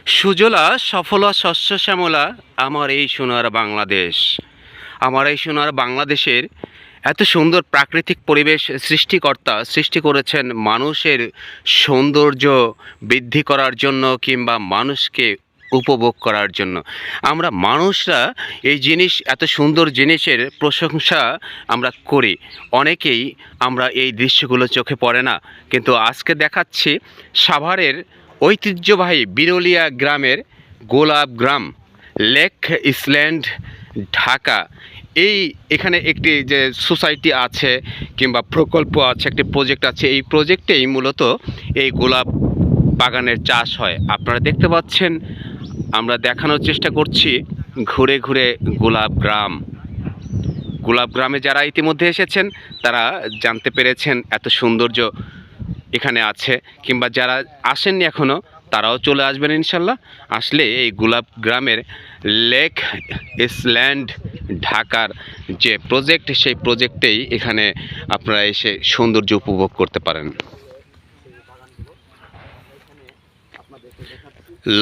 সুজলা সফলা শস্য শ্যামলা আমার এই সোনার বাংলাদেশ। আমার এই সোনার বাংলাদেশের এত সুন্দর প্রাকৃতিক পরিবেশ সৃষ্টি করেছেন মানুষের সৌন্দর্য বৃদ্ধি করার জন্য কিংবা মানুষকে উপভোগ করার জন্য। আমরা মানুষরা এই এত সুন্দর জিনিসের প্রশংসা আমরা করি, অনেকেই আমরা এই দৃশ্যগুলো চোখে পড়ে না, কিন্তু আজকে দেখাচ্ছি সাভারের ঐতিহ্যবাহী বিরলিয়া গ্রামের গোলাপ গ্রাম, লেক ইসল্যান্ড, ঢাকা। এখানে একটি যে সোসাইটি আছে কিংবা প্রকল্প আছে, একটি প্রজেক্ট আছে, এই প্রজেক্টেই মূলত এই গোলাপ বাগানের চাষ হয়। আপনারা দেখতে পাচ্ছেন, আমরা দেখানোর চেষ্টা করছি ঘুরে ঘুরে গোলাপ গ্রামে যারা ইতিমধ্যে এসেছেন তারা জানতে পেরেছেন এত সৌন্দর্য এখানে আছে, কিংবা যারা আসেননি এখনও তারাও চলে আসবেন ইনশাল্লাহ। আসলে এই গোলাপ গ্রামের লেক ইসল্যান্ড ঢাকার যে প্রজেক্ট, সেই প্রজেক্টেই এখানে আপনারা এসে সৌন্দর্য উপভোগ করতে পারেন।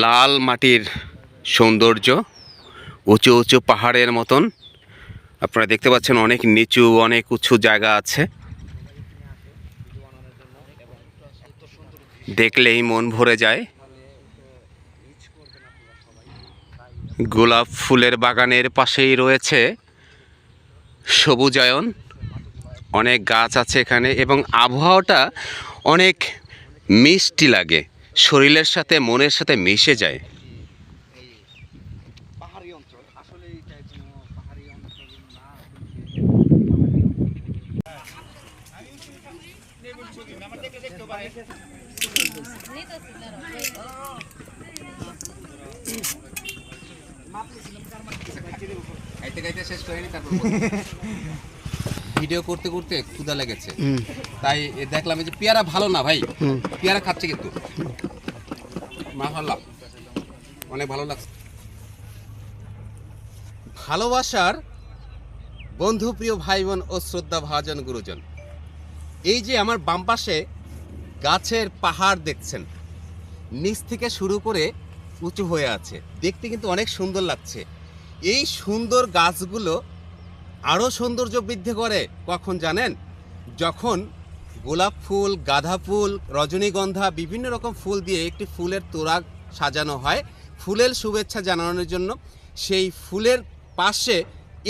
লাল মাটির সৌন্দর্য, উঁচু উঁচু পাহাড়ের মতন আপনারা দেখতে পাচ্ছেন, অনেক নিচু অনেক উঁচু জায়গা আছে, দেখলেই মন ভরে যায়। গোলাপ ফুলের বাগানের পাশেই রয়েছে সবুজায়ন, অনেক গাছ আছে এখানে, এবং আবহাওয়াটা অনেক মিষ্টি লাগে, শরীরের সাথে মনের সাথে মিশে যায়। ভিডিও করতে করতে ক্ষুধা লেগেছে, তাই দেখলাম যে পেয়ারা ভালো না ভাই, পেয়ারা খাচ্ছে কিন্তু মাশাআল্লাহ অনেক ভালো লাগছে। ভালোবাসার বন্ধু, প্রিয় ভাই বোন ও শ্রদ্ধা ভাজন গুরুজন, এই যে আমার বাম পাশে গাছের পাহাড় দেখছেন, নিচ থেকে শুরু করে উঁচু হয়ে আছে, দেখতে কিন্তু অনেক সুন্দর লাগছে। এই সুন্দর গাছগুলো আরও সৌন্দর্য বৃদ্ধি করে কখন জানেন? যখন গোলাপ ফুল, গাঁদা ফুল, রজনীগন্ধা, বিভিন্ন রকম ফুল দিয়ে একটি ফুলের তোড়া সাজানো হয় ফুলের শুভেচ্ছা জানানোর জন্য। সেই ফুলের পাশে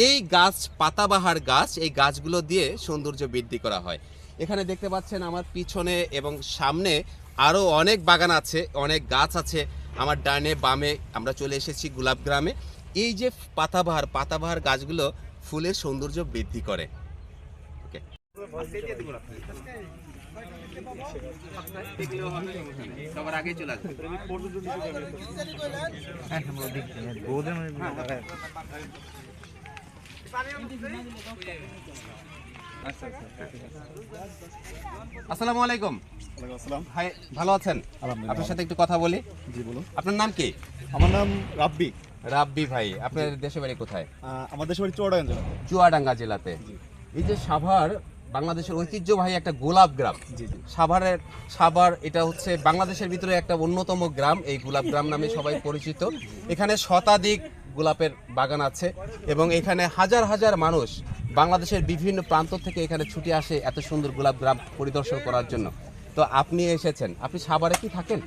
এই গাছ, পাতাবাহার গাছ, এই গাছগুলো দিয়ে সৌন্দর্য বৃদ্ধি করা হয়। এখানে দেখতে পাচ্ছেন আমার পিছনে এবং সামনে আরও অনেক বাগান আছে, অনেক গাছ আছে। আমার ডানে বামে আমরা চলে এসেছি গোলাপ গ্রামে। এই যে পাতাবাহার গাছগুলো ফুলের সৌন্দর্য বৃদ্ধি করে। ওকে, সবার আগে চলে আসবে। আসসালামু আলাইকুম ভাই, ভালো আছেন? আপনার সাথে একটু কথা বলি। জি বলুন। আপনার নাম কি? আমার নাম রাব্বি। রাব্বি ভাই, আপনার দেশের বাড়ি কোথায়? আমার দেশের বাড়ি চুয়াডাঙ্গা জেলা। চুয়াডাঙ্গা জেলাতে। এই যে সাভার বাংলাদেশের ঐতিহ্যবাহী একটা গোলাপ গ্রাম, সাভার এটা হচ্ছে বাংলাদেশের ভিতরে একটা অন্যতম গ্রাম, এই গোলাপ গ্রাম নামে সবাই পরিচিত। এখানে শতাধিক গোলাপের বাগান আছে এবং এখানে হাজার হাজার মানুষ বাংলাদেশের বিভিন্ন প্রান্ত থেকে এখানে ছুটে আসে এত সুন্দর গোলাপ গ্রাম পরিদর্শন করার জন্য। তো আপনি এসেছেন, আপনি সাভারে কি থাকেন?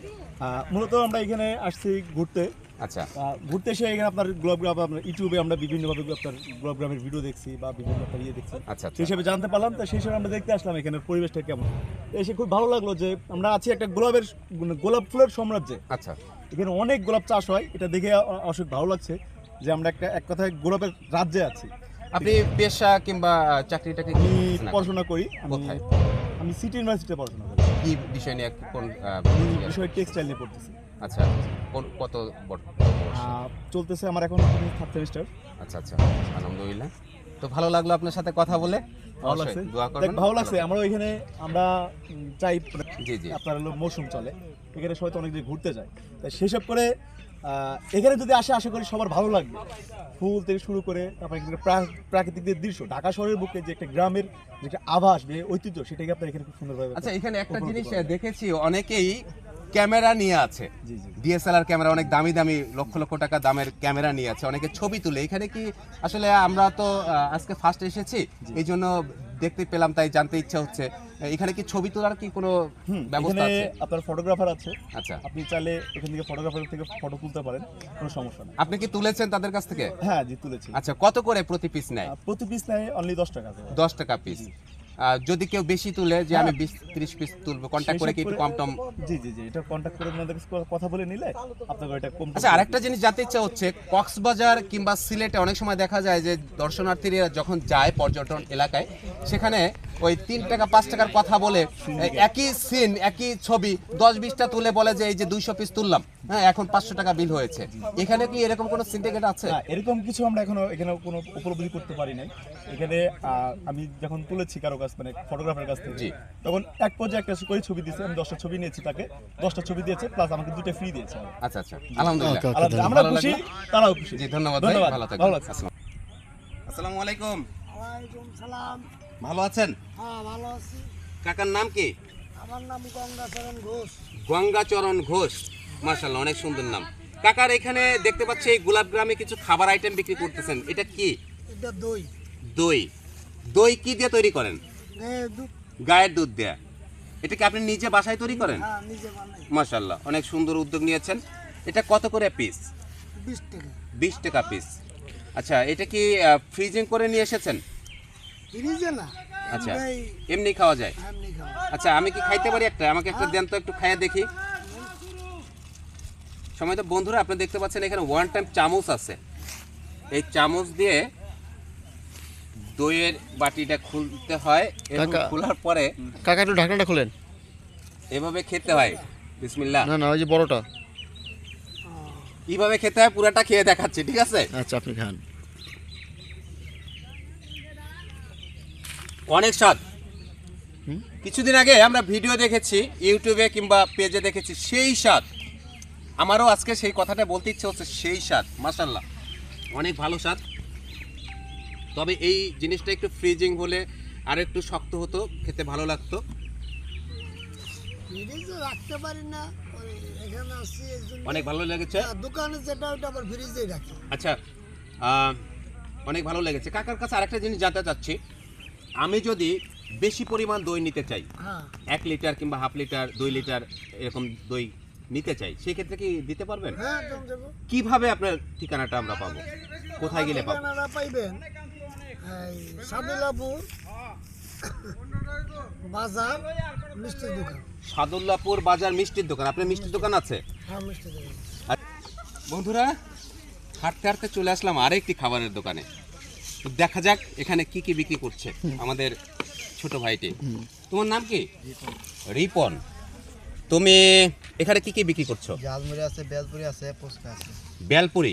মূলত আমরা এখানে আসছি ঘুরতে। আচ্ছা, ঘুরতে এসে এখানে আপনার গোলাপ গ্রাম, আপনার ইউটিউবে আমরা বিভিন্নভাবে আপনার গোলাপ গ্রামের ভিডিও দেখছি বা বিভিন্ন আপনার দেখছি। আচ্ছা, সেই হিসেবে জানতে পারলাম, তো সেই হিসেবে আমরা দেখতে আসলাম এখানের পরিবেশটা কেমন। এসে খুব ভালো লাগলো যে আমরা আছি একটা গোলাপ ফুলের সাম্রাজ্যে। আচ্ছা, এখানে অনেক গোলাপ চাষ হয়, এটা দেখে অনেক ভালো লাগছে যে আমরা এক কথায় গোলাপের রাজ্যে আছি। আপনি পেশা কিংবা চাকরিটাকে আমি পড়াশোনা করি, আমি সিটি ইউনিভার্সিটিতে পড়াশোনা করি। কি বিষয় নিয়ে, কোন বিষয় টেক্সটাইল নিয়ে পড়তেছি। আচ্ছা, কত চলতেছে আমার এখন 3rd সেমিস্টার। আচ্ছা, আলহামদুলিল্লাহ। তো ভালো লাগলো আপনার সাথে কথা বলে, ভালো লাগছে। দোয়া করবেন। ভালো লাগছে। আমরা ওইখানে আমরা চাই জি আপনার হলো মৌসুম চলে, এখানে সবাই তো অনেক দিন ঘুরতে যায়, তাই সেসব করে এখানে যদি আসে আশা করি সবার ভালো লাগবে। ফুল থেকে শুরু করে তারপরে প্রাকৃতিক যে দৃশ্য, ঢাকা শহরের বুকে যে একটা গ্রামের যে একটা আভাস, ঐতিহ্য, সেটাকে আপনার এখানে খুব সুন্দরভাবে। আচ্ছা, এখানে একটা জিনিস দেখেছি, অনেকেই ক্যামেরা নিয়ে আছে, জি জি ডিএসএলআর ক্যামেরা, অনেক দামি দামি লক্ষ লক্ষ টাকা দামের ক্যামেরা নিয়ে আছে, অনেকে ছবি তুলে। এখানে কি আসলে আমরা তো আজকে ফার্স্ট এসেছি, এই জন্য দেখতে পেলাম, তাই জানতে ইচ্ছা হচ্ছে এখানে কি ছবি তোলার কি কোনো ব্যবস্থা এখানে আছে? আপনার ফটোগ্রাফার আছে, আচ্ছা, আপনি চাইলে এখান থেকে ফটোগ্রাফার থেকে ফটো তুলতে পারেন, কোনো সমস্যা নেই। আপনি কি তুলেছেন তাদের কাছ থেকে? হ্যাঁ জি তুলেছি। আচ্ছা, কত করে প্রতি পিস নেয়? প্রতি পিস নেয় অনলি 10 টাকা করে। 10 টাকা পিস। যদি কেউ বেশি তুলে, যে আমি 20-30 পিস তুলবো, কন্ট্যাক্ট করে কি একটু কম টম? জি জি জি, এটা কন্ট্যাক্ট করে আপনাদের কাছে কথা বলে নিলে আপনাকে এটা কম। আচ্ছা, আরেকটা জিনিস জানতে ইচ্ছা হচ্ছে, কক্সবাজার কিংবা সিলেটে অনেক সময় দেখা যায় যে দর্শনার্থীরা যখন যায় পর্যটন এলাকায়, সেখানে ওই 3 টাকা 5 টাকার কথা বলে একই সিন একই ছবি 10-20টা তুলে বলে যে এই যে 200 পিস তুললাম, হ্যাঁ এখন 500 টাকা বিল হয়েছে। এখানে কি এরকম কোনো সিন্ডিকেট আছে? না, এরকম কিছু আমরা এখানে কোনো উপলব্ধি করতে পারি নাই। এখানে আমি যখন তুলেছি কারো কাছ, মানে ফটোগ্রাফারের কাছ থেকে, জি। তখন এক পর্যায়ে একটা করে ছবি দিয়েছে, আমি 10টা ছবি নিয়েছি, তাকে 10টা ছবি দিয়েছে, প্লাস আমাকে 2টা ফ্রি দিয়েছে। আচ্ছা আচ্ছা, আলহামদুলিল্লাহ। আলহামদুলিল্লাহ, আমরা ভালো খুশি, লাগলো। তারাও খুশি। জি, ধন্যবাদ ভাই, ধন্যবাদ, ভালো ভালো থাকবেন। লাগছে। আসসালামু আলাইকুম। ওয়ালাইকুম সালাম। ভালো আছেন? হ্যাঁ ভালো আছি। কাকার নাম কি? আমার নাম গঙ্গাচরণ ঘোষ। গঙ্গাচরণ ঘোষ, মাশাআল্লাহ, অনেক সুন্দর নাম। কাকার এখানে দেখতে পাচ্ছি এই গোলাপ গ্রামে কিছু খাবার আইটেম বিক্রি করতেছেন, এটা কি? এটা দই। দই। দই কি দিয়ে তৈরি করেন? দুধ। গায়ের দুধ দেয়া। এটা কি আপনি নিজে বাসায় তৈরি করেন? হ্যাঁ নিজে বানাই। মাশাআল্লাহ, অনেক সুন্দর উদ্যোগ নিয়েছেন। এটা কত করে পিস? 20 টাকা। 20 টাকা পিস। আচ্ছা, এটা কি ফ্রিজিং করে নিয়ে এসেছেন? ফ্রিজে না। আচ্ছা, এমনি এমনি খাওয়া যায়? এমনি খাওয়া। আচ্ছা, আমি কি খাইতে পারি একটা? আমাকে একটা দেন তো, একটু খাইয়ে দেখি। সময় তো বন্ধুরা, আপনি দেখতে পাচ্ছেন এখানে ওয়ান টাইম চামচ আছে। এই চামচ দিয়ে দইয়ের বাটিটা খুলতে হয়, এবং কাকা। খোলার পরে কাকা একটু ঢাকনাটা খুলেন। এভাবে খেতে হয়। বিসমিল্লাহ। না না, ওই যে বড়টা। এইভাবে খেতে হয়, পুরাটা খেয়ে দেখাচ্ছি, ঠিক আছে? আচ্ছা, আপনি খান। অনেক স্বাদ। হুম? কিছুদিন আগে আমরা ভিডিও দেখেছি ইউটিউবে কিংবা পেজে দেখেছি, সেই স্বাদ। আমারও আজকে সেই কথাটা বলতে ইচ্ছে হচ্ছে, সেই স্বাদ। মাশাআল্লাহ, অনেক ভালো স্বাদ। তবে এই জিনিসটা একটু ফ্রিজিং হলে আর একটু শক্ত হতো, খেতে ভালো লাগতো। ফ্রিজে রাখতে পারি না, ওই এখানে আসছি একজন। অনেক ভালো লেগেছে। দোকানে যেটা ওটা আবার ফ্রিজে রাখি। আচ্ছা, অনেক ভালো লেগেছে। কাকার কাছে আরেকটা জিনিস জানতে চাচ্ছি, আমি যদি বেশি পরিমাণ দই নিতে চাই, হ্যাঁ 1 লিটার কিংবা হাফ লিটার 2 লিটার এরকম দই নিতে চাই, সেই ক্ষেত্রে কি দিতে পারবেন? হ্যাঁ একদম দেবো। কিভাবে আপনার ঠিকানাটা আমরা পাবো? কোথায় গেলে পাবো? ঠিকানাটা পাইবেন এই সাদুল্লাপুর বাজার মিষ্টির দোকান। সাদুল্লাপুর বাজার মিষ্টির দোকান। আপনার মিষ্টির দোকান আছে? হ্যাঁ মিষ্টির দোকান। বন্ধুরা, হাঁটতে হাঁটতে চলে আসলাম আরেকটি খাবারের দোকানে। তো দেখা যাক এখানে কি কি বিক্রি করছে আমাদের ছোট ভাইটি। তোমার নাম কি? রিপন। তুমি এখানে কি কি বিক্রি করছো? ঝালমুড়ি আছে, বেলপুরি আছে, ফুচকা আছে। বেলপুরি,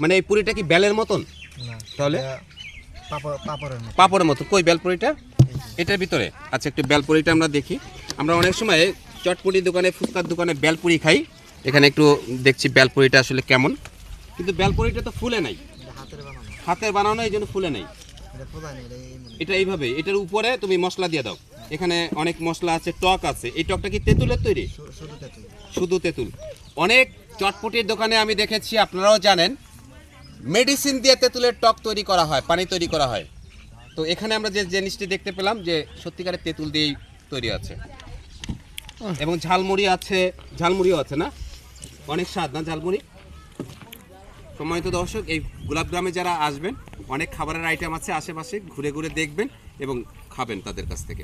মানে এই পুরিটা কি বেলের মতন? না তাহলে পাপড়ের মতো। পাপড়ের মতো। কই বেলপুরিটা? এটার ভিতরে। আচ্ছা, একটু বেলপুরিটা আমরা দেখি। আমরা অনেক সময় চটপটি দোকানে, ফুচকার দোকানে বেলপুরি খাই। এখানে একটু দেখছি বেলপুরিটা আসলে কেমন, কিন্তু বেলপুরিটা তো ফুলে নাই, হাতের বানানো, হাতের বানানো, এই জন্য ফুলে নাই। এটা খোদা নেই, এটা এই মনে। এটা এইভাবে, এটার উপরে তুমি মশলা দিয়ে দাও। এখানে অনেক মশলা আছে, টক আছে। এই টকটা কি তেঁতুলের তৈরি? শুধু তেঁতুল। শুধু তেঁতুল। অনেক চটপটির দোকানে আমি দেখেছি, আপনারাও জানেন, মেডিসিন দিয়ে তেঁতুলের টক তৈরি করা হয়, পানি তৈরি করা হয়। তো এখানে আমরা যে জিনিসটি দেখতে পেলাম, যে সত্যিকারের তেঁতুল দিয়েই তৈরি আছে। এবং ঝালমুড়ি আছে, ঝালমুড়িও আছে না? অনেক স্বাদ না ঝালমুড়ি? সম্মানিত দর্শক, এই গোলাপগ্রামে যারা আসবেন, অনেক খাবারের আইটেম আছে আশেপাশে, ঘুরে ঘুরে দেখবেন এবং খাবেন তাদের কাছ থেকে।